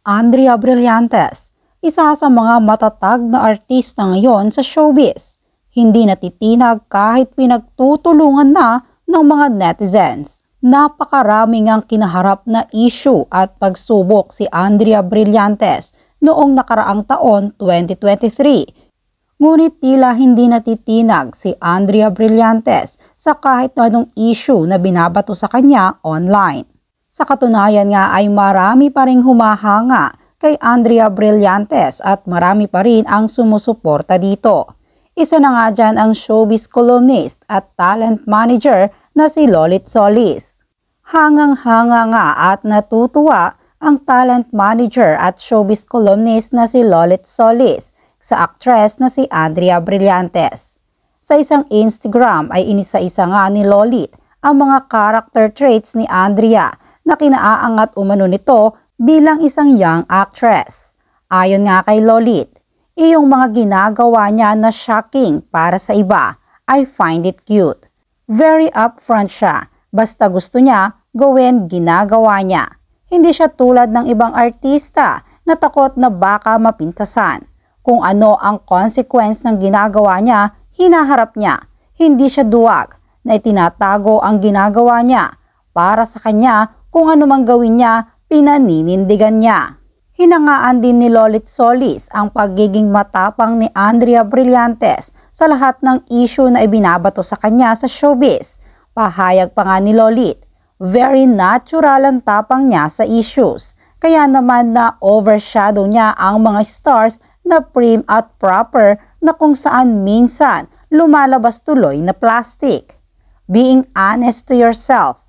Andrea Brillantes, isa sa mga matatag na artista ngayon sa showbiz. Hindi natitinag kahit pinagtutulungan na ng mga netizens. Napakarami ngang kinaharap na issue at pagsubok si Andrea Brillantes noong nakaraang taon 2023. Ngunit tila hindi natitinag si Andrea Brillantes sa kahit anong issue na binabato sa kanya online. Sa katunayan nga ay marami pa ring humahanga kay Andrea Brillantes at marami pa rin ang sumusuporta dito. Isa na nga dyan ang showbiz columnist at talent manager na si Lolit Solis. Hangang-hanga nga at natutuwa ang talent manager at showbiz columnist na si Lolit Solis sa actress na si Andrea Brillantes. Sa isang Instagram ay inisa-isa nga ni Lolit ang mga character traits ni Andrea na kinaaangat umano nito bilang isang young actress. Ayon nga kay Lolit, iyong mga ginagawa niya na shocking para sa iba. I find it cute. Very upfront siya. Basta gusto niya, gawin ginagawa niya. Hindi siya tulad ng ibang artista na takot na baka mapintasan. Kung ano ang consequence ng ginagawa niya, hinaharap niya. Hindi siya duwag na itinatago ang ginagawa niya. Para sa kanya, kung ano mang gawin niya, pinaninindigan niya. Hinangaan din ni Lolit Solis ang pagiging matapang ni Andrea Brillantes sa lahat ng issue na ibinabato sa kanya sa showbiz. Pahayag pa nga ni Lolit, very natural ang tapang niya sa issues. Kaya naman na overshadow niya ang mga stars na prim at proper na kung saan minsan lumalabas tuloy na plastic. Being honest to yourself.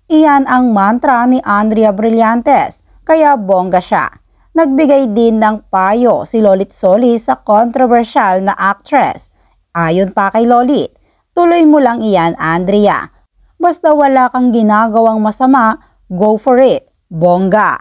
Iyan ang mantra ni Andrea Brillantes, kaya bongga siya. Nagbigay din ng payo si Lolit Solis sa controversial na actress. Ayon pa kay Lolit, tuloy mo lang iyan Andrea. Basta wala kang ginagawang masama, go for it, bongga.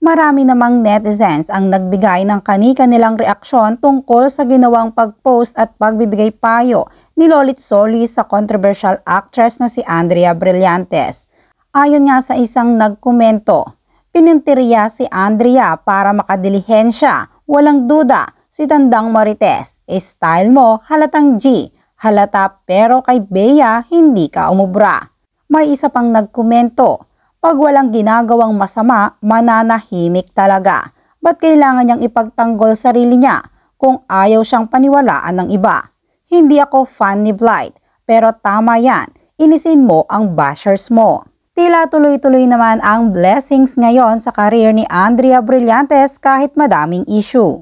Marami namang netizens ang nagbigay ng kani-kanilang reaksyon tungkol sa ginawang pag-post at pagbibigay payo ni Lolit Solis sa controversial actress na si Andrea Brillantes. Ayon nga sa isang nagkomento, pininteriya si Andrea para makadilihensya, walang duda, si Tandang Marites. Style mo, halatang G, halata pero kay Bea hindi ka umubra. May isa pang nagkomento, pag walang ginagawang masama, mananahimik talaga. Ba't kailangan niyang ipagtanggol sarili niya kung ayaw siyang paniwalaan ng iba? Hindi ako fan ni Blight, pero tama yan, inisin mo ang bashers mo. Tila tuloy-tuloy naman ang blessings ngayon sa career ni Andrea Brillantes kahit madaming issue.